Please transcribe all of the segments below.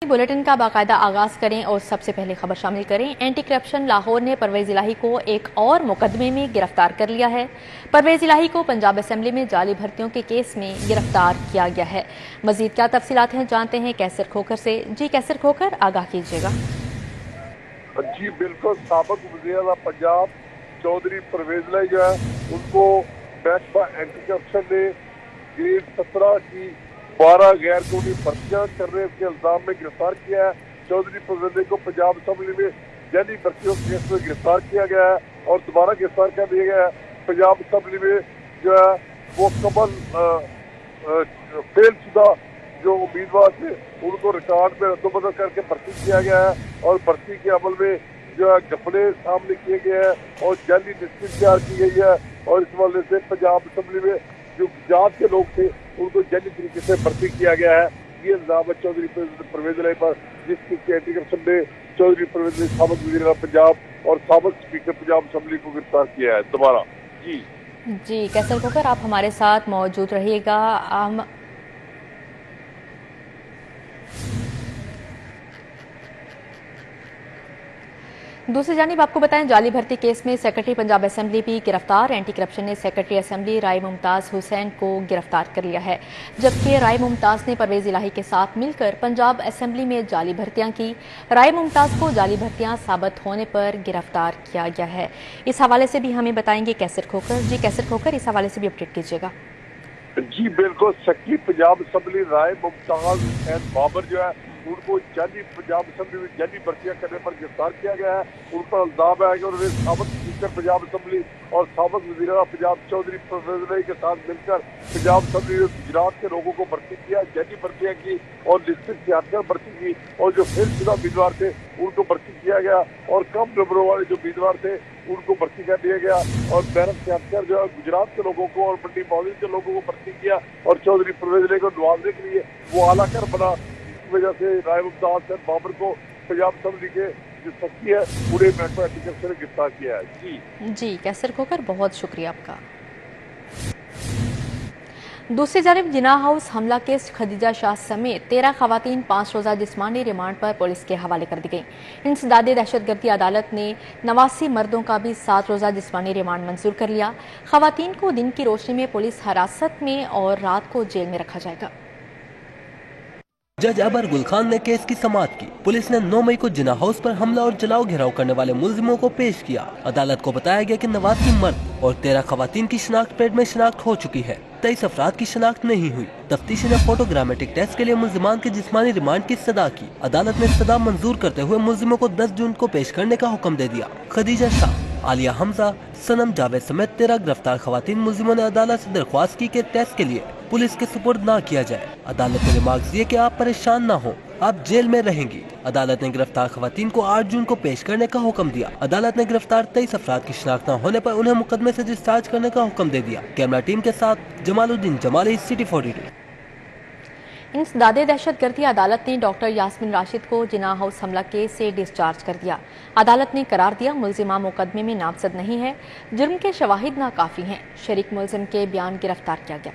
Bulletin का बाकायदा आगाज करें और सबसे पहले खबर शामिल करें। एंटी करप्शन लाहौर ने परवेज इलाही को एक और मुकदमे में गिरफ्तार कर लिया है। परवेज इलाही को पंजाब असेंबली में जाली भर्तियों के केस में गिरफ्तार किया गया है। मजीद क्या तफसीलात हैं जानते हैं कैसर खोकर से। जी कैसर खोकर, आगाह कीजिएगा। जी बिल्कुल, साबिक वज़ीर पंजाब चौधरी परवेज इलाही जो है उनको महकमा एंटी करप्शन ने ग्रेड 17 की 12 गैर कानूनी भर्तियां करने के इल्जाम में गिरफ्तार किया है। चौधरी परवेज इलाही को पंजाब असेंबली में जाली भर्तियों के केस में गिरफ्तार किया गया है और दोबारा गिरफ्तार कर दिया गया है। पंजाब असेंबली में जो है वो कबल फेलशुदा जो उम्मीदवार थे उनको रिकॉर्ड में रद्दोबदल करके भर्ती किया गया है और भर्ती के अमल में जो है घपले सामने किए गए हैं और जाली लिस्ट तैयार की गई है और इस वजह से पंजाब असेंबली में जो गुजरात के लोग थे उनको जाली तरीके से भर्ती किया गया है। ये इल्जाम है चौधरी परवेज इलाही पर, जिसकी एंटी करप्शन ने चौधरी परवेज इलाही साबिक वज़ीर पंजाब और साबिक स्पीकर पंजाब असेंबली को गिरफ्तार किया है दोबारा। जी कैसर खोकर, आप हमारे साथ मौजूद रहिएगा। दूसरी जानिब आपको बताएं, जाली भर्ती केस में सेक्रेटरी पंजाब असेंबली भी गिरफ्तार। एंटी करप्शन ने सेक्रेटरी असेंबली राय मुमताज हुसैन को गिरफ्तार कर लिया है, जबकि राय मुमताज ने परवेज इलाही के साथ मिलकर पंजाब असेंबली में जाली भर्तियां की। राय मुमताज को जाली भर्तियां साबित होने पर गिरफ्तार किया गया है। इस हवाले से भी हमें बताएंगे कैसर खोकर। जी कैसर खोकर, इस हवाले से भी अपडेट कीजिएगा। जी बिल्कुल, सेक्रेटरी पंजाब असेंबली राय मुमताज हुसैन बाबर जो है उनको जाली पंजाब असेंबली में जाली भर्तियां करने पर गिरफ्तार किया गया है। उन पर इल्जाम है कि उन्होंने साबिक स्पीकर पंजाब असेंबली और साबिक वज़ीर पंजाब चौधरी परवेज इलाही के साथ मिलकर पंजाब असेंबली में गुजरात के लोगों को भर्ती किया, जाली भर्तियां की और लिस्टेड सियासत भर्ती की और जो फेलशुदा उम्मीदवार थे उनको भर्ती किया गया और कम नंबरों वाले जो उम्मीदवार थे उनको भर्ती कर दिया गया और बैरक सियासत जो है गुजरात के लोगों को और मंडी मौली के लोगों को भर्ती किया और चौधरी परवेज इलाही को नवाजने के लिए वो आलाकर बना। वजह से राय मुमताज हुसैन बाबर को पंजाब असेंबली के जो सखी है पूरे महकमा एंटी करप्शन ने गिरफ्तार किया है। जी कैसर खोकर, बहुत शुक्रिया आपका। दूसरी जानिब जिना हाउस हमला केस खदीजा शाह समेत 13 खवातीन 5 रोज़ा जिस्मानी रिमांड पर पुलिस के हवाले कर दी गई। इंसदादे दहशतगर्दी अदालत ने 89 मर्दों का भी 7 रोज़ा जिस्मानी रिमांड मंजूर कर लिया। खवातीन को दिन की रोशनी में पुलिस हिरासत में और रात को जेल में रखा जाएगा। जज अबर गुल खान ने केस की समाअत की। पुलिस ने 9 मई को जिना हाउस पर हमला और जलाओ घेराव करने वाले मुलजिमों को पेश किया। अदालत को बताया गया कि 89 मर्द और 13 खवातीन की शिनाख्त पेड में शिनाख्त हो चुकी है। 23 अफराद की शिनाख्त नहीं हुई। तफ्तीशी ने फोटोग्रामेटिक टेस्ट के लिए मुलजिमान के जिस्मानी रिमांड की इस्तदा की। अदालत ने इस्तदा मंजूर करते हुए मुलजिमों को 10 जून को पेश करने का हुक्म दे दिया। खदीजा शाह, आलिया हमजा, सनम जावेद समेत 13 गिरफ्तार खवातीन मुलजिमों ने अदालत से दरख्वास्त की कि टेस्ट के लिए पुलिस के सुपुर्द न किया जाए। अदालत ने रिमार्क दिए कि आप परेशान न हो, आप जेल में रहेंगी। अदालत ने गिरफ्तार खवातीन को 8 जून को पेश करने का हुक्म दिया। अदालत ने गिरफ्तार 23 अफराद की शिनाख्त न होने पर उन्हें मुकदमे से डिस्चार्ज करने का हुक्म दे दिया। कैमरा टीम के साथ जमालुद्दीन जमाली, सिटी 42। इंसदादे दहशतगर्दी अदालत ने डॉक्टर यास्मीन राशिद को जिना हाउस हमला केस से डिस्चार्ज कर दिया। अदालत ने करार दिया मुलजिमा मुकदमे में नामजद नहीं है, जुर्म के शवाहिद नाकाफी हैं। शरीक मुलजिम के बयान गिरफ्तार किया गया।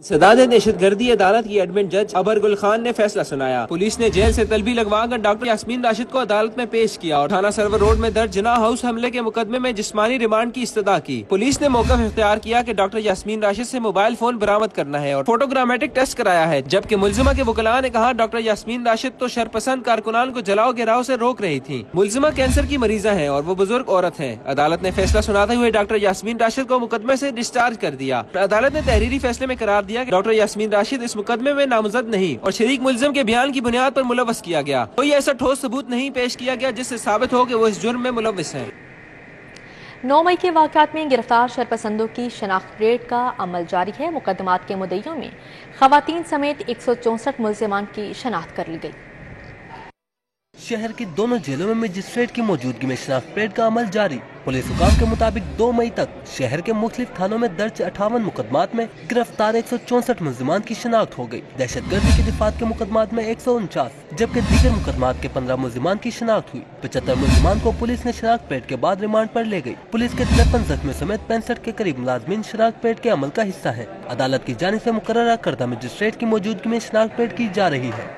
इंसदादे दहशतगर्दी अदालत की एडमिन जज अबर गुल खान ने फैसला सुनाया। पुलिस ने जेल से तलबी लगवाकर डॉक्टर यास्मीन राशिद को अदालत में पेश किया और थाना सर्वर रोड में दर्ज जिना हाउस हमले के मुकदमे में जिस्मानी रिमांड की इस्तदा की। पुलिस ने मौका इख्तियार किया कि डॉक्टर यास्मीन राशिद से मोबाइल फोन बरामद करना है और फोटोग्रामेटिक टेस्ट कराया है, जबकि मुलजिमा के वकला ने कहा डॉक्टर यास्मीन राशिद तो शरपसंद कारकुनान को जलाओ गिराव से रोक रही थी। मुलजिमा कैंसर की मरीजा है और वो बुजुर्ग औरत है। अदालत ने फैसला सुनाते हुए डॉक्टर यास्मीन राशिद को मुकदमे से डिस्चार्ज कर दिया। अदालत ने तहरीरी फैसले में करार दिया कि डॉक्टर यास्मीन राशिद इस मुकदमे में नामजद नहीं और शरीक मुलजिम के बयान की बुनियाद पर मुलव्वस किया गया। कोई ऐसा ठोस सबूत नहीं पेश किया गया जिससे साबित हो कि वो इस जुर्म में मुलव्वस है। 9 मई के वाक़यात में गिरफ्तार शरपसंदों की शनाख्त परेड का अमल जारी है। मुकदमात के मुद्दइयों में खवातीन समेत 164 मुलजिमान की शनाख्त कर ली गई। शहर की दोनों जेलों में मजिस्ट्रेट की मौजूदगी में शनाख्त परेड का अमल जारी। पुलिस हुकाम के मुताबिक 2 मई तक शहर के मुख्तलिफ थानों में दर्ज 58 मुकदमात में गिरफ्तार 164 मुलजिमान की शनाख्त हो गई। दहशतगर्दी के दिफात के मुकदमात में 149, जबकि दीगर मुकदमात के 15 मुलजिमान की शनाख्त हुई। 75 मुलजिमान को पुलिस ने शनाख्त परेड के बाद रिमांड पर ले गई। पुलिस के 53 जख्मी समेत 65 के करीब मुलाजमीन शनाख्त परेड के अमल का हिस्सा है। अदालत की जानिब से मुकर्रर करदा मजिस्ट्रेट की मौजूदगी में शनाख्त परेड की जा रही है।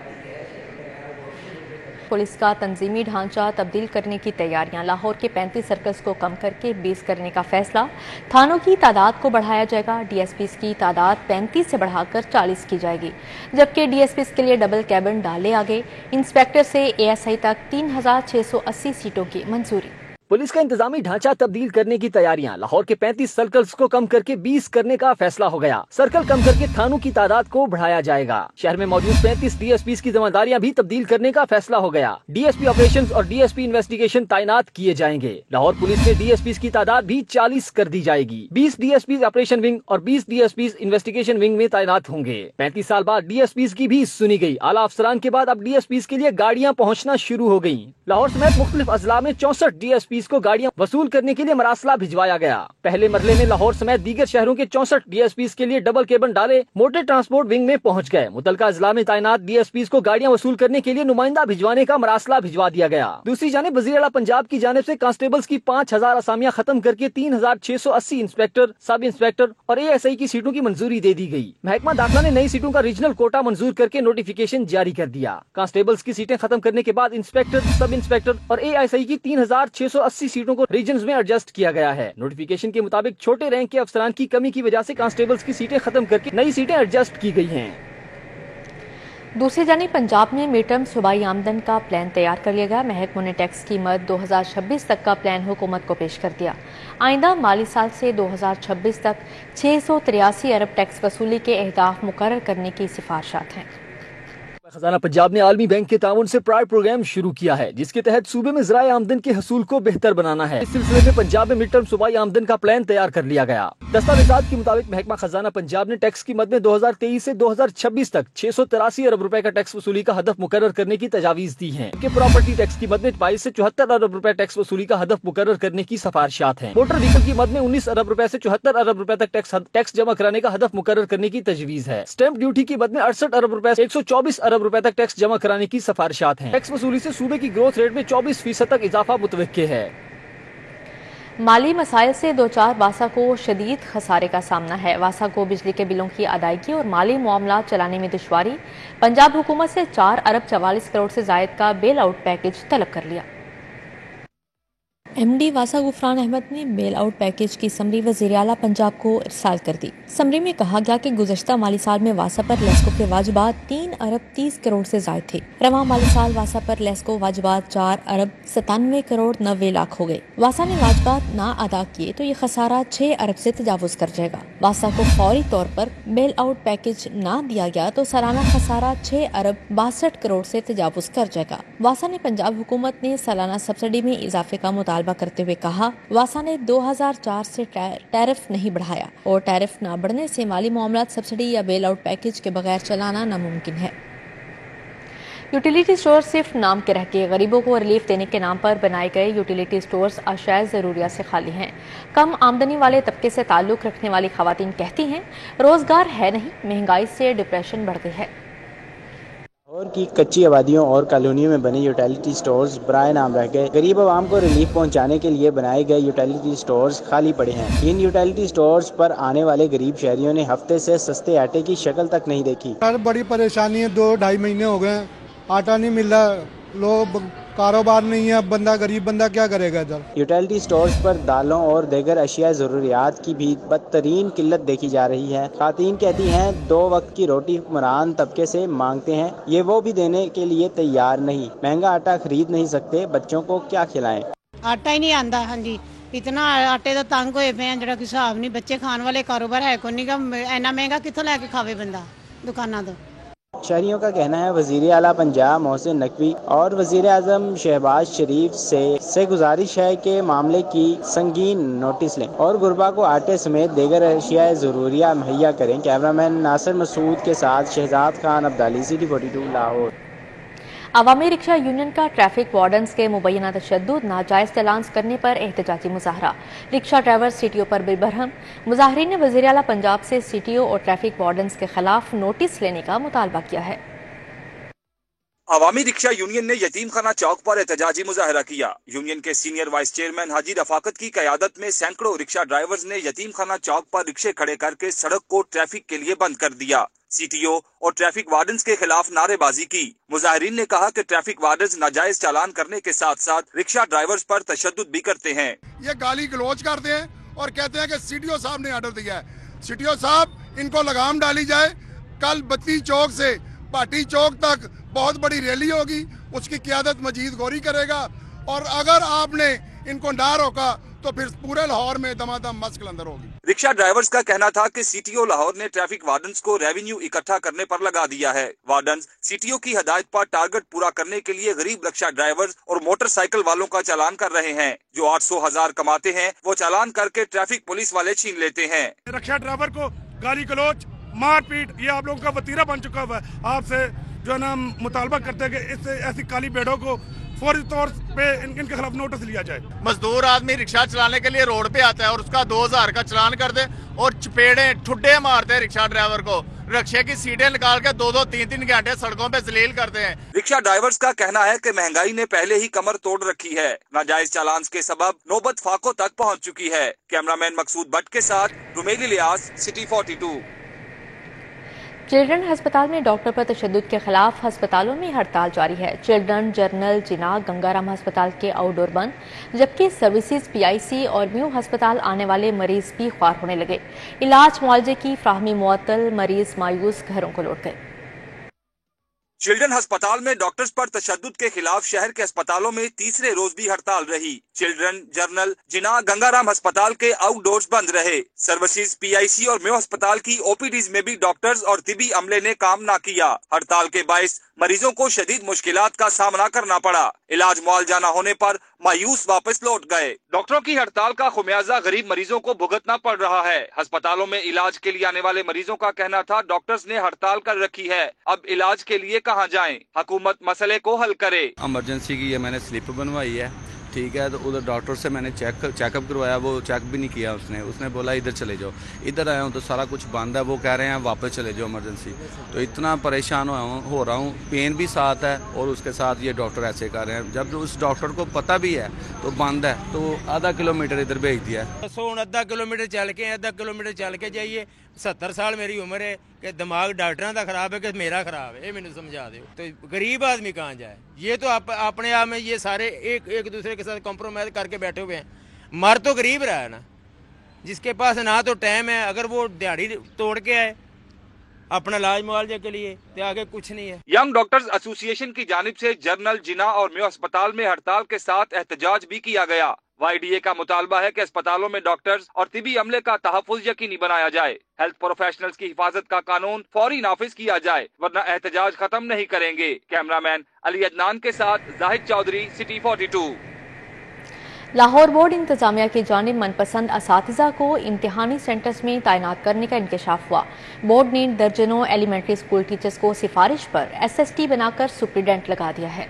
पुलिस का तंजीमी ढांचा तब्दील करने की तैयारियां। लाहौर के 35 सर्कल्स को कम करके 20 करने का फैसला। थानों की तादाद को बढ़ाया जाएगा। डीएसपीज की तादाद 35 से बढ़ाकर 40 की जाएगी, जबकि डीएसपीज के लिए डबल कैबिन डाले आगे। इंस्पेक्टर से एएसआई तक 3680 सीटों की मंजूरी। पुलिस का इंतजामी ढांचा तब्दील करने की तैयारियां। लाहौर के 35 सर्कल्स को कम करके 20 करने का फैसला हो गया। सर्कल कम करके थानों की तादाद को बढ़ाया जाएगा। शहर में मौजूद 35 डीएसपी की जिम्मेदारियां भी तब्दील करने का फैसला हो गया। डीएसपी ऑपरेशंस और डीएसपी इन्वेस्टिगेशन तैनात किए जाएंगे। लाहौर पुलिस में डीएसपी की तादाद भी 40 कर दी जाएगी। 20 डीएसपी ऑपरेशन विंग और 20 डीएसपी इन्वेस्टिगेशन विंग में तैनात होंगे। 35 साल बाद डीएसपी की भी सुनी गई। आला अफसरान के बाद अब डीएसपी के लिए गाड़ियां पहुँचना शुरू हो गयी। लाहौर समेत मुख्तलिफ अजला में 64 डीएसपी को गाड़ियां वसूल करने के लिए मरासला भिजवाया गया। पहले मरले में लाहौर समेत दीगर शहरों के 64 डीएसपी के लिए डबल केबन डाले मोटर ट्रांसपोर्ट विंग में पहुंच गए। मुतलका अजला में तैनात डीएसपी को गाड़ियां वसूल करने के लिए नुमाइंदा भिजवाने का मरासला भिजवा दिया गया। दूसरी जानिब वज़ीर आला पंजाब की जानिब से कांस्टेबल्स की 5000 असामियां खत्म करके 3680 इंस्पेक्टर, सब इंस्पेक्टर और एएसआई की सीटों की मंजूरी दे दी गई। महकमा दाखिला ने नई सीटों का रीजनल कोटा मंजूर करके नोटिफिकेशन जारी कर दिया। कांस्टेबल्स की सीटें खत्म करने के बाद इंस्पेक्टर, सब इंस्पेक्टर और एएसआई की 3680 सीटों को रीजन में एडजस्ट किया गया है। नोटिफिकेशन के मुताबिक छोटे रैंक के अफसरान की कमी की वजह से कांस्टेबल्स की सीटें खत्म करके नई सीटें एडजस्ट की गई हैं। दूसरी जानिब पंजाब में मिड टर्म सूबाई आमदन का प्लान तैयार कर लिया गया। महकमा ने टैक्स कीमत 2026 तक का प्लान हुकूमत को पेश कर दिया। आइंदा माली साल से 2026 तक 683 अरब टैक्स वसूली के अहदाफ मुकर्रर करने की सिफारिशात हैं। खजाना पंजाब ने आलमी बैंक के ताउन से प्रायर प्रोग्राम शुरू किया है, जिसके तहत सूबे में ज़राए आमदन के हसूल को बेहतर बनाना है। इस सिलसिले में पंजाब में मिड टर्म सूबाई आमदन का प्लान तैयार कर लिया गया। दस्तावेजात के मुताबिक महकमा खजाना पंजाब ने टैक्स की मद में 2023 से 2026 तक 683 अरब रुपए का टैक्स वसूली का हदफ मुकर्रर करने की तजावीज दी है। प्रॉपर्टी टैक्स की मद में 22 से 74 अरब रुपए टैक्स वसूली का हदफ मुकर्रर करने की सिफारिशात है। मोटर व्हीकल की मद में 19 अरब रुपए से 74 अरब रुपए तक टैक्स जमा कराने का हदफ मुकर्रर करने की तजवीज है। स्टैंप ड्यूटी की मद में 68 अरब रुपए से 124 अरब रुपए तक टैक्स जमा कराने की सिफारिशात हैं। टैक्स वसूली से सूबे की ग्रोथ रेट में 24% तक इजाफा मुतवक्के है। माली मसाइल से दो चार वासा को शदीद खसारे का सामना है। वासा को बिजली के बिलों की अदायगी और माली मामला चलाने में दुश्वारी। पंजाब हुकूमत से 4 अरब 44 करोड़ से जायद का बेल आउट पैकेज तलब कर लिया। एमडी वासा गुफरान अहमद ने बेल आउट पैकेज की समरी वज़ीर आला पंजाब को इरसाल कर दी। समरी में कहा गया कि गुज़श्ता माली साल में वासा पर लेस्को के वाजिबात 3 अरब 30 करोड़ से ज़ायद थे। रवां माली साल वासा पर लेस्को वाजिबात 4 अरब 97 करोड़ 90 लाख हो गए। वासा ने वाजिबात ना अदा किए तो ये खसारा 6 अरब से तजावुज़ कर जाएगा। वासा को फौरी तौर पर बेल आउट पैकेज ना दिया गया तो सालाना खसारा 6 अरब 62 करोड़ से तजावुज़ कर जाएगा। वासा ने पंजाब हुकूमत ने सालाना सब्सिडी में इजाफे का मुतालबा करते हुए कहा, वासा ने 2004 से टैरिफ नहीं बढ़ाया और टैरिफ न बढ़ने से माली मामलात सब्सिडी या बेल आउट पैकेज के बगैर चलाना नामुमकिन है। यूटिलिटी स्टोर सिर्फ नाम के रह गए। गरीबों को रिलीफ देने के नाम पर बनाए गए यूटिलिटी स्टोर्स अशाए ज़रूरियात से खाली हैं। कम आमदनी वाले तबके से ताल्लुक़ रखने वाली खवातीन कहती हैं, रोजगार है नहीं, महंगाई से डिप्रेशन बढ़ गई है। और की कच्ची आबादियों और कॉलोनियों में बने यूटिलिटी स्टोर्स बराए नाम रह गए। गरीब आवाम को रिलीफ पहुंचाने के लिए बनाए गए यूटिलिटी स्टोर्स खाली पड़े हैं। इन यूटिलिटी स्टोर्स पर आने वाले गरीब शहरियों ने हफ्ते से सस्ते आटे की शक्ल तक नहीं देखी। बड़ी परेशानी है, 2-2.5 महीने हो गए, आटा नहीं मिल रहा, लोग कारोबार नहीं है, बंदा गरीब बंदा क्या करेगा इधर। यूटिलिटी स्टोर्स पर दालों और दीगर अशिया ज़रूरियात की भी बदतरीन किल्लत देखी जा रही है। खातीन कहती हैं 2 वक्त की रोटी हुक्मरान तबके से मांगते हैं, ये वो भी देने के लिए तैयार नहीं। महंगा आटा खरीद नहीं सकते, बच्चों को क्या खिलाएं। आटा ही नहीं आता। हाँ जी, इतना आटे का तंग होए पे जो हिसाब नहीं। बच्चे खाने वाले कारोबार है को नहीं, इन्ना महंगा कितों लैके खावे बंदा दुकाना तो। शहरियों का कहना है वज़ीर आला पंजाब मोहसिन नकवी और वज़ीर आज़म शहबाज शरीफ से गुजारिश है कि मामले की संगीन नोटिस लें और गुरबा को आटे समेत दीगर अशिया ज़रूरिया मुहैया करें। कैमरामैन नासिर मसूद के साथ शहजाद खान अब्दाली, सिटी 42 लाहौर। अवामी रिक्शा यूनियन का ट्रैफिक वार्डन्स के मुबैना तशद्दुद नाजायज चलान्स करने पर एहतजाजी मुजाहरा। रिक्शा ड्राइवर सीटीओ पर बेबरहम। मुजाहरीन ने वज़ीर आला पंजाब से सीटीओ और ट्रैफिक वार्डन्स के खिलाफ नोटिस लेने का मुतालबा किया है। अवामी रिक्शा यूनियन ने यतीम खाना चौक पर एहतजाजी मुजाहरा किया। यूनियन के सीनियर वाइस चेयरमैन हाजी रफाकत की कयादत में सैकड़ों रिक्शा ड्राइवर्स ने यतीम खाना चौक पर रिक्शे खड़े करके सड़क को ट्रैफिक के लिए बंद कर दिया। सीटीओ और ट्रैफिक वार्डन्स के खिलाफ नारेबाजी की। मुजाहिरीन ने कहा कि ट्रैफिक वार्डन्स नाजायज चालान करने के साथ साथ रिक्शा ड्राइवर्स पर तशद्दुद भी करते हैं। ये गाली गलौज करते हैं और कहते हैं कि सीटीओ साहब ने ऑर्डर दिया है। सीटीओ साहब, इनको लगाम डाली जाए। कल बत्ती चौक से भाटी चौक तक बहुत बड़ी रैली होगी, उसकी क़यादत मजीद गौरी करेगा और अगर आपने इनको ना रोका तो फिर पूरे लाहौर में दमादम मस्क अंदर होगी। रिक्शा ड्राइवर्स का कहना था कि सीटीओ लाहौर ने ट्रैफिक वार्डन्स को रेवेन्यू इकट्ठा करने पर लगा दिया है। वार्डन्स सीटीओ की हदायत पर टारगेट पूरा करने के लिए गरीब रिक्शा ड्राइवर्स और मोटरसाइकिल वालों का चालान कर रहे हैं। जो 800,000 कमाते हैं वो चालान करके ट्रैफिक पुलिस वाले छीन लेते हैं। रिक्शा ड्राइवर को गाली गलौज, मारपीट, ये आप लोगों का वतीरा बन चुका हुआ है। आपसे जो है ना मुतालबा करते हैं कि इससे ऐसी काली बेड़ों को फौरी तौर पे इनके खिलाफ नोटिस लिया जाए। मजदूर आदमी रिक्शा चलाने के लिए रोड पे आता है और उसका 2000 का चालान कर दे और चपेड़े ठुड्डे मारते हैं रिक्शा ड्राइवर को। रिक्शे की सीटें निकाल के 2-2, 3-3 घंटे सड़कों पे जलील करते हैं। रिक्शा ड्राइवर्स का कहना है कि महंगाई ने पहले ही कमर तोड़ रखी है। नाजायज चालान के सबब नौबत फाकों तक पहुँच चुकी है। कैमरामैन मकसूद भट्ट के साथ रुमेली लियास, सिटी 42। चिल्ड्रन अस्पताल में डॉक्टर पर तशद्दुद के खिलाफ अस्पतालों में हड़ताल जारी है। चिल्ड्रन जनरल जिना गंगाराम अस्पताल के आउटडोर बंद, जबकि सर्विसेज पीआईसी और म्यू अस्पताल आने वाले मरीज भी ख्वार होने लगे। इलाज मुआवजे की फ्राहमी मुअत्तल, मरीज मायूस घरों को लौट गए। चिल्ड्रन अस्पताल में डॉक्टर्स पर तशद्दुद के खिलाफ शहर के अस्पतालों में तीसरे रोज भी हड़ताल रही। चिल्ड्रन जनरल जिना गंगाराम अस्पताल के आउटडोर्स बंद रहे। सर्विसेज पीआईसी और म्यू अस्पताल की ओपीडीज में भी डॉक्टर्स और तिबी अमले ने काम ना किया। हड़ताल के बायस मरीजों को शदीद मुश्किलात का सामना करना पड़ा। इलाज मुआवजा न होने पर मायूस वापस लौट गए। डॉक्टरों की हड़ताल का खुमियाजा गरीब मरीजों को भुगतना पड़ रहा है। अस्पतालों में इलाज के लिए आने वाले मरीजों का कहना था डॉक्टर्स ने हड़ताल कर रखी है, अब इलाज के लिए कहां जाएं? हुकूमत मसले को हल करे। इमरजेंसी की ये मैंने स्लिप बनवाई है, ठीक है, तो उधर डॉक्टर से मैंने चेकअप करवाया, वो चेक भी नहीं किया उसने बोला इधर चले जाओ। इधर आया हूँ तो सारा कुछ बंद है, वो कह रहे हैं वापस चले जाओ इमरजेंसी। तो इतना परेशान हो रहा हूँ, पेन भी साथ है और उसके साथ ये डॉक्टर ऐसे कर रहे हैं। जब उस डॉक्टर को पता भी है तो बंद है, तो आधा किलोमीटर इधर भेज दिया है। आधा किलोमीटर चल के जाइए। 70 साल मेरी उम्र है कि दिमाग डॉक्टरों का खराब है कि मेरा खराब है, ये मैंने समझा दो। तो गरीब आदमी कहाँ जाए? ये तो अपने आप में ये सारे एक दूसरे के साथ कॉम्प्रोमाइज करके बैठे हुए हैं। मर तो गरीब रहा है ना, जिसके पास ना तो टाइम है, अगर वो दिहाड़ी तोड़ के आए अपना इलाज मुआवजे के लिए तो आगे कुछ नहीं है। यंग डॉक्टर्स एसोसिएशन की जानिब से जनरल जिना और म्यू अस्पताल में हड़ताल के साथ एहतजाज भी किया गया। YDA का मुतालबा है कि अस्पतालों में डॉक्टर्स और तिबी अमले का तहफ़्फ़ुज़ यकीनी बनाया जाए। हेल्थ प्रोफेशनल्स की हिफाजत का कानून फौरी नाफिज किया जाए, वरना एहतजाज खत्म नहीं करेंगे। कैमरामैन अली अदनान के साथ जाहिद चौधरी, सिटी 42। लाहौर बोर्ड इंतजामिया की जानिब मनपसंद असातिज़ा को इम्तिहानी सेंटर्स में तैनात करने का इंकशाफ हुआ। बोर्ड ने दर्जनों एलिमेंट्री स्कूल टीचर्स को सिफारिश पर SST बनाकर सुप्रीडेंट लगा दिया है।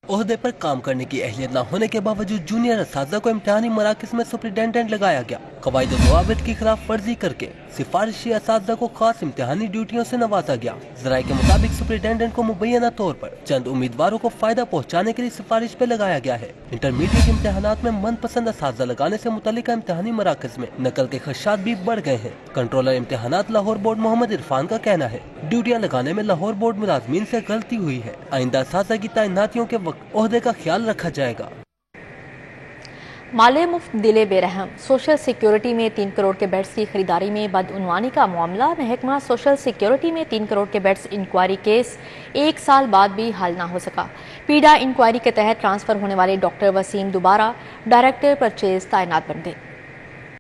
ओहदे पर काम करने की अहलियत न होने के बावजूद जूनियर असातिज़ा को इम्तिहानी मराकज़ में सुप्रीडेंटेंट लगाया गया। कवायद और ज़वाबित की खिलाफ वर्जी करके सिफारिशी असातिज़ा को खास इम्तिहानी ड्यूटियों से नवाजा गया। ज़राए के मुताबिक सुप्रीडेंटेंट को मुबैना तौर पर चंद उम्मीदवारों को फायदा पहुँचाने के लिए सिफारिश पे लगाया गया है। इंटरमीडिएट इम्तिहानात में मनपसंद असातिज़ा लगाने से मुतल्लिका इम्तिहानी मराकज़ में नकल के खदशात भी बढ़ गए हैं। कंट्रोलर इम्तिहानात लाहौर बोर्ड मोहम्मद इरफान का कहना है ड्यूटियाँ लगाने में लाहौर बोर्ड मुलाजमीन से गलती हुई है। आइंदा असातिज़ा की तैनातियों के वक्त ओहदे का ख्याल रखा जाएगा। माले मुफ्त दिले बेरहम, सोशल सिक्योरिटी में 3 करोड़ के बेड्स की खरीदारी में बदउनवानी का मामला। महकमा सोशल सिक्योरिटी में 3 करोड़ के बेड्स इंक्वायरी केस 1 साल बाद भी हल न हो सका। पीडा इंक्वायरी के तहत ट्रांसफर होने वाले डॉक्टर वसीम दोबारा डायरेक्टर परचेज तैनात बन गए।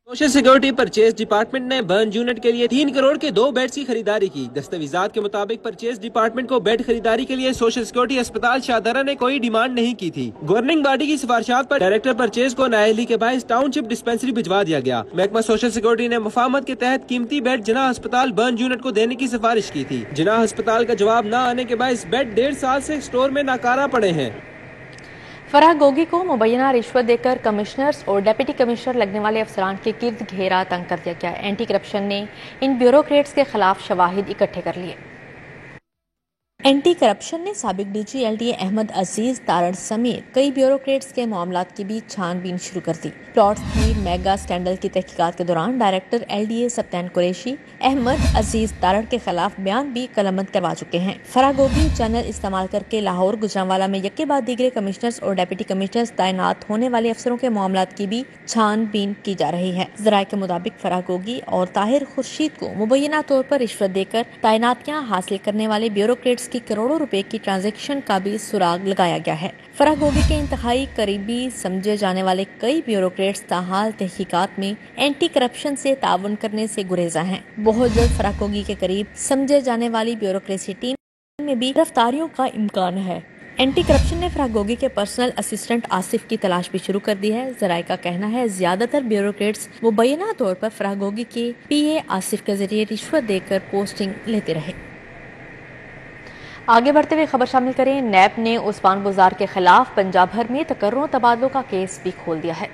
सोशल सिक्योरिटी परचेज डिपार्टमेंट ने बर्न यूनिट के लिए 3 करोड़ के 2 बेड्स की खरीदारी की। दस्तावेजात के मुताबिक परचेज डिपार्टमेंट को बेड खरीदारी के लिए सोशल सिक्योरिटी अस्पताल शाहदरा ने कोई डिमांड नहीं की थी। गवर्निंग बॉडी की सिफारिशात पर डायरेक्टर परचेज को नाअहली के बायस टाउनशिप डिस्पेंसरी भिजवा दिया गया। महकमा सोशल सिक्योरिटी ने मुफाहमत के तहत कीमती बेड जिना अस्पताल बर्न यूनिट को देने की सिफारिश की थी। जिना अस्पताल का जवाब न आने के बायस बेड 1.5 साल से स्टोर में नाकारा पड़े हैं। फराह गोगी को मुबैना रिश्वत देकर कमिश्नर्स और डिप्टी कमिश्नर लगने वाले अफसरान के गिर्द घेरा तंग कर दिया गया। एंटी करप्शन ने इन ब्यूरोक्रेट्स के खिलाफ शवाहिद इकट्ठे कर लिए। एंटी करप्शन ने साबिक डीजी एलडीए अहमद अजीज तारण समेत कई ब्यूरोक्रेट्स के मामलात की भी छानबीन शुरू कर दी। प्लॉट्स की मेगा स्कैंडल की तहकीकात के दौरान डायरेक्टर एलडीए सप्तान कुरैशी अहमद अजीज तारण के खिलाफ बयान भी कलमबंद करवा चुके हैं। फरागोगी चैनल इस्तेमाल करके लाहौर गुजरांवाला में यके बाद दीगरे कमिश्नर्स और डिप्टी कमिश्नर्स तैनात होने वाले अफसरों के मामलात की भी छानबीन की जा रही है। जराये के मुताबिक फरागोगी और ताहिर खुर्शीद को मुबैना तौर पर रिश्वत देकर तैनातियां हासिल करने वाले ब्यूरोक्रेट्स की करोड़ों रुपए की ट्रांजैक्शन का भी सुराग लगाया गया है। फरागोगी के इंतहाई करीबी समझे जाने वाले कई ब्यूरोक्रेट्स ताहाल तहकीकात में एंटी करप्शन से ताउन करने से गुरेजा हैं। बहुत जल्द फरागोगी के करीब समझे जाने वाली ब्यूरोक्रेसी टीम में भी गिरफ्तारियों का इम्कान है। एंटी करप्शन ने फरागोगी के पर्सनल असिस्टेंट आसिफ की तलाश भी शुरू कर दी है। जराये का कहना है ज्यादातर ब्यूरोक्रेट्स मुबैना तौर पर फरागोगी के पीए आसिफ के जरिए रिश्वत देकर पोस्टिंग लेते रहे। आगे बढ़ते हुए खबर शामिल करें। नैब ने उस्मान बुज़दार के खिलाफ पंजाब भर में तकर्रों तबादलों का केस भी खोल दिया है।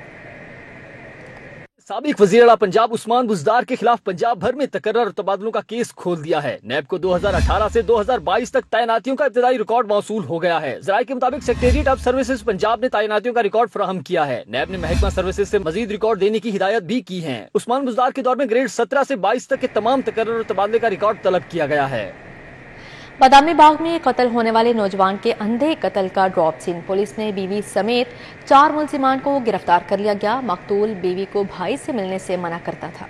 साबिक वज़ीर आला पंजाब उस्मान बुज़दार के खिलाफ पंजाब भर में तकर्रर और तबादलों का केस खोल दिया है। नैब को 2018 से 2022 तक तैनातियों का इब्तदाई रिकॉर्ड मौसूल हो गया है। जराये के मुताबिक सेक्रेटरीट ऑफ सर्विसेज पंजाब ने तैनातियों का रिकॉर्ड फराहम किया है। नैब ने महकमा सर्विसेज से मजीद रिकॉर्ड देने की हिदायत भी की है। उस्मान बुज़दार के दौर में ग्रेड 17 से 22 तक के तमाम तकर्रर और तबादले का रिकॉर्ड तलब किया गया है। बादामी बाग में कत्ल होने वाले नौजवान के अंधे कत्ल का ड्रॉप सीन। पुलिस ने बीवी समेत 4 मुलजिमान को गिरफ्तार कर लिया गया। मकतूल बीवी को भाई से मिलने से मना करता था।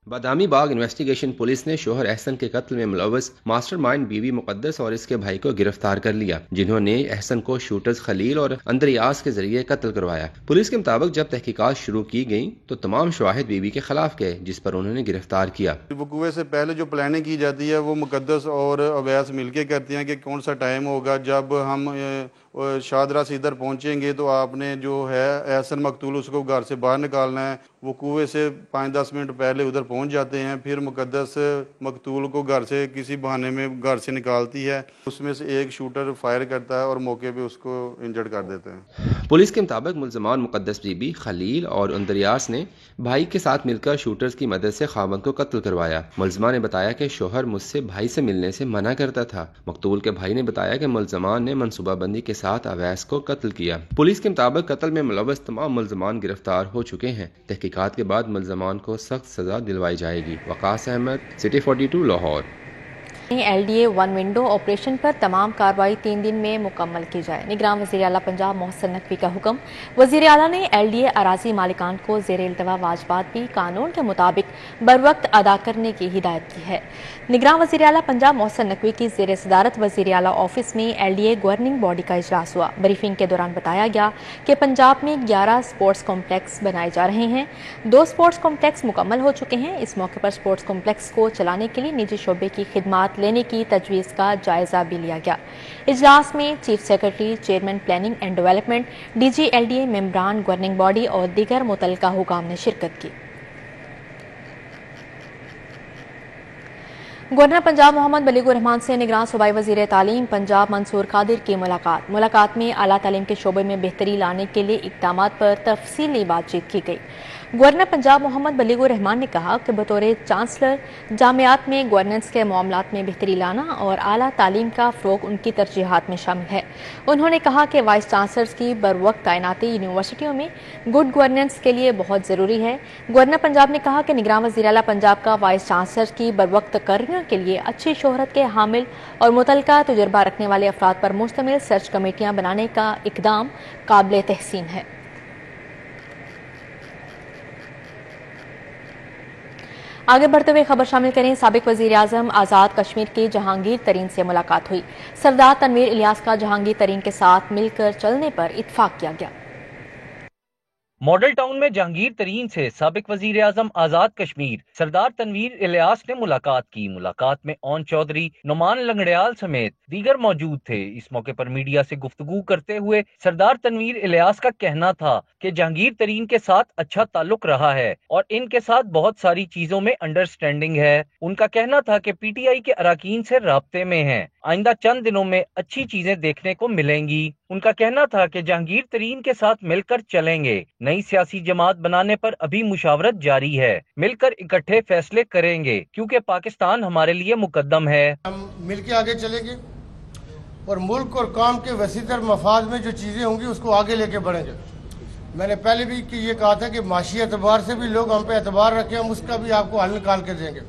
बादामी बाग इन्वेस्टिगेशन पुलिस ने शोहर एहसन के कत्ल में मुलव्वस मास्टरमाइंड बीवी मुकद्दस और इसके भाई को गिरफ्तार कर लिया, जिन्होंने एहसन को शूटर्स खलील और अंदरियास के जरिए कत्ल करवाया। पुलिस के मुताबिक जब तहकीकात शुरू की गई तो तमाम शवाहिद बीवी के खिलाफ गए, जिस पर उन्होंने गिरफ्तार किया। वकूए से पहले जो प्लानिंग की जाती है वो मुकद्दस और अवैस मिलके करती हैं कि कौन सा टाइम होगा जब हम शादरा से इधर पहुंचेंगे तो आपने जो है एहसन मकतूल उसको घर से बाहर निकालना है। वो कुएं से 5-10 मिनट पहले उधर पहुंच जाते हैं। फिर मुकद्दस मकतूल को घर से किसी बहाने में घर से निकालती है। उसमें से एक शूटर फायर करता है और मौके पे उसको इंजर्ड कर देते हैं। पुलिस के मुताबिक मुलजमान मुकद्दस बीबी, खलील और अंदरियास ने भाई के साथ मिलकर शूटर्स की मदद से खावंद को कत्ल करवाया। मुलजमान ने बताया कि शोहर मुझसे भाई से मिलने से मना करता था। मकतूल के भाई ने बताया कि मुलजमान ने मनसूबाबंदी के साथ अवैस को कत्ल किया। पुलिस के मुताबिक कत्ल में मुलव्वस तमाम मुलजमान गिरफ्तार हो चुके हैं। तहकीकात के बाद मुलजमान को सख्त सजा दिलवाई जाएगी। Waqas Ahmed, city 42, Lahore. LDA one window operation पर तमाम कार्रवाई 3 दिन में मुकम्मल की जाए। निगरान वज़ीर आला पंजाब मोहसिन नकवी का हुक्म। वज़ीर आला ने एलडीए अराजी मालिकान को ज़ेर इल्तवा वाजबात भी कानून के मुताबिक बर वक्त अदा करने की हिदायत की है। निगरान वज़ीर आला पंजाब मोहसिन नकवी की ज़ेर सदारत वज़ीर आला ऑफिस में एलडीए गवर्निंग बॉडी का इजलास हुआ। ब्रीफिंग के दौरान बताया गया कि पंजाब में 11 स्पोर्ट्स कॉम्प्लेक्स बनाए जा रहे हैं। 2 स्पोर्ट्स कॉम्प्लेक्स मुकम्मल हो चुके हैं। इस मौके पर स्पोर्ट्स कॉम्प्लेक्स को चलाने के लिए निजी शोबे की खिदमात लेने की तजवीज़ का जायजा भी लिया गया। इजलास में chief secretary, chairman planning and development, DG LDA, मेंबरान गवर्निंग बॉडी और दीगर मुतल्लिका हुकाम ने शिरकत की। गवर्नर पंजाब मोहम्मद बलीगुर रहमान से निगरान सूबाई वज़ीर तालीम पंजाब मंसूर कादिर की मुलाकात में आला तालीम के शोबे में बेहतरी लाने के लिए इक़दामात पर तफसीली बातचीत की गई। गवर्नर पंजाब मोहम्मद बलीगुर रहमान ने कहा कि बतौर चांसलर जामियात में गवर्नेंस के मामलात में बेहतरी लाना और आला तालीम का फ़रोग़ उनकी तरजीहात में शामिल है। उन्होंने कहा कि वाइस चांसलर्स की बर वक्त तैनाती यूनिवर्सिटियों में गुड गवर्नेंस के लिए बहुत ज़रूरी है। गवर्नर पंजाब ने कहा कि निगरान वज़ीर आला पंजाब का वाइस चांसलर की बर वक्त तकर्रियों के लिए अच्छी शोहरत के हामिल और मुतल्लिका तजुर्बा रखने वाले अफराद पर मुश्तमिल सर्च कमेटियां बनाने का इक़दाम काबिल तहसीन है। आगे बढ़ते हुए खबर शामिल करें। साबिक वज़ीर आज़म आज़ाद कश्मीर की जहांगीर तरीन से मुलाकात हुई। सरदार तनवीर इलियास का जहांगीर तरीन के साथ मिलकर चलने पर इत्फाक किया गया। मॉडल टाउन में जहांगीर तरीन से साबिक वजीर आजम आजाद कश्मीर सरदार तनवीर इलियास ने मुलाकात की। मुलाकात में ओन चौधरी, नुमान लंगड़ियाल समेत दीगर मौजूद थे। इस मौके पर मीडिया से गुफ्तगू करते हुए सरदार तनवीर इलियास का कहना था कि जहांगीर तरीन के साथ अच्छा ताल्लुक रहा है और इनके साथ बहुत सारी चीजों में अंडरस्टैंडिंग है। उनका कहना था कि पीटीआई के अराकीन से राब्ते में हैं। आइंदा चंद दिनों में अच्छी चीजें देखने को मिलेंगी। उनका कहना था कि जहांगीर तरीन के साथ मिलकर चलेंगे। नई सियासी जमात बनाने पर अभी मुशावरत जारी है, मिलकर इकट्ठे फैसले करेंगे क्योंकि पाकिस्तान हमारे लिए मुकद्दम है। हम मिलकर आगे चलेंगे और मुल्क और काम के वसीतर मफाद में जो चीजें होंगी उसको आगे लेके बढ़ेंगे। मैंने पहले भी ये कहा था कि माशी एतबार से भी लोग हम पे एतबार रखें, हम उसका भी आपको हल निकाल के देंगे।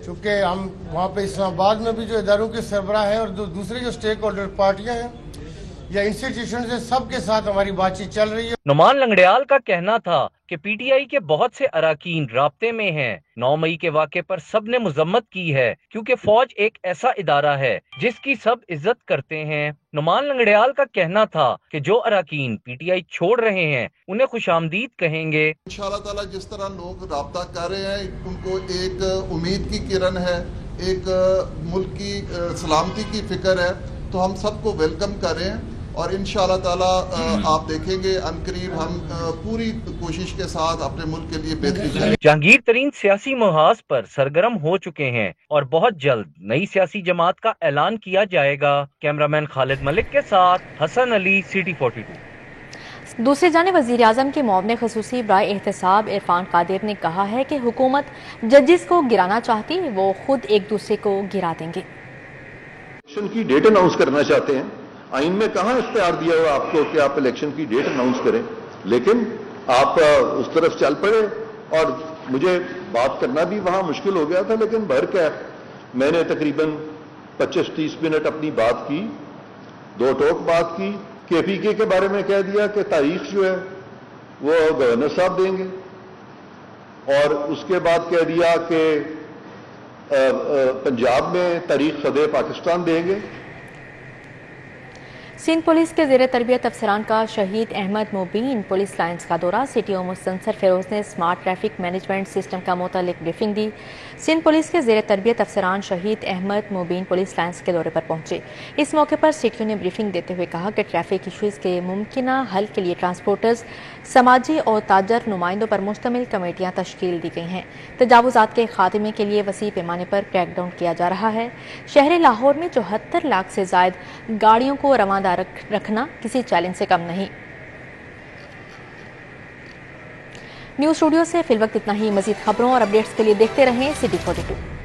चूँकि हम वहाँ पे इस्लामाबाद में भी जो इदारों के सरबराह हैं और दूसरे जो स्टेक होल्डर पार्टियाँ हैं या इंस्टीट्यूशन से सबके साथ हमारी बातचीत चल रही है। नुमान लंगड़ियाल का कहना था कि पीटीआई के बहुत से अराकीन राब्ते में हैं। 9 मई के वाक़े पर सब ने मुजम्मत की है क्योंकि फौज एक ऐसा इदारा है जिसकी सब इज्जत करते हैं। नुमान लंगड़ियाल का कहना था कि जो अराकीन पीटीआई छोड़ रहे हैं उन्हें खुशामदीद कहेंगे। इंशाअल्लाह ताला जिस तरह लोग राब्ता कर रहे हैं उनको एक उम्मीद की किरण है, एक मुल्क की सलामती की फिक्र है, तो हम सबको वेलकम कर रहे हैं और इंशाअल्लाह ताला आप देखेंगे अनकरीब हम पूरी कोशिश के साथ अपने मुल्क के लिए बेहतरी करेंगे। जहांगीर तरीन सियासी मुहाज पर सरगर्म हो चुके हैं और बहुत जल्द नई सियासी जमात का ऐलान किया जाएगा। कैमरामैन खालिद मलिक के साथ हसन अली, सिटी 42। दूसरी जानिब वज़ीर आज़म के मुआवने ख़ुसूसी बराए एहतसाब इरफान कादिर ने कहा है कि हुकूमत जजिस को गिराना चाहती, वो खुद एक दूसरे को गिरा देंगे। इलेक्शन की डेट अनाउंस करना चाहते हैं, आइन में कहां इख्तियार दिया हुआ आपको कि आप इलेक्शन की डेट अनाउंस करें, लेकिन आप उस तरफ चल पड़े और मुझे बात करना भी वहां मुश्किल हो गया था। लेकिन बहरकैफ मैंने तकरीबन 25-30 मिनट अपनी बात की, दो टोक बात की। केपीके के बारे में कह दिया कि तारीख जो है वो गवर्नर साहब देंगे और उसके बाद कह दिया कि पंजाब में तारीख सदे पाकिस्तान देंगे। सिंध पुलिस के ज़ेर तरबियत अफसरान का शहीद अहमद मुबीन पुलिस लाइन्स का दौरा। सीटीओ मुस्तनसर फिरोज ने स्मार्ट ट्रैफिक मैनेजमेंट सिस्टम का मुतालिक ब्रीफिंग दी। सिंध पुलिस के ज़ेर तरबियत अफसरान शहीद अहमद मुबीन पुलिस लाइन्स के दौरे पर पहुंचे। इस मौके पर सीटीओ ने ब्रीफिंग देते हुए कहा कि ट्रैफिक इशूज़ के मुमकिना हल के लिए ट्रांसपोर्टर्स, समाजी और ताजर नुमाइंदों पर मुश्तमिल कमेटियाँ तश्कील दी गई हैं। तजावुज़ात के खात्मे के लिए वसी पैमाने पर क्रैकडाउन किया जा रहा है। शहर लाहौर में 74 लाख से ज़ायद गाड़ियों को रवानदार रखना किसी चैलेंज से कम नहीं। न्यूज़ स्टूडियो से फिलवक्त इतना ही। मजीद खबरों और अपडेट्स के लिए देखते रहें सिटी 42।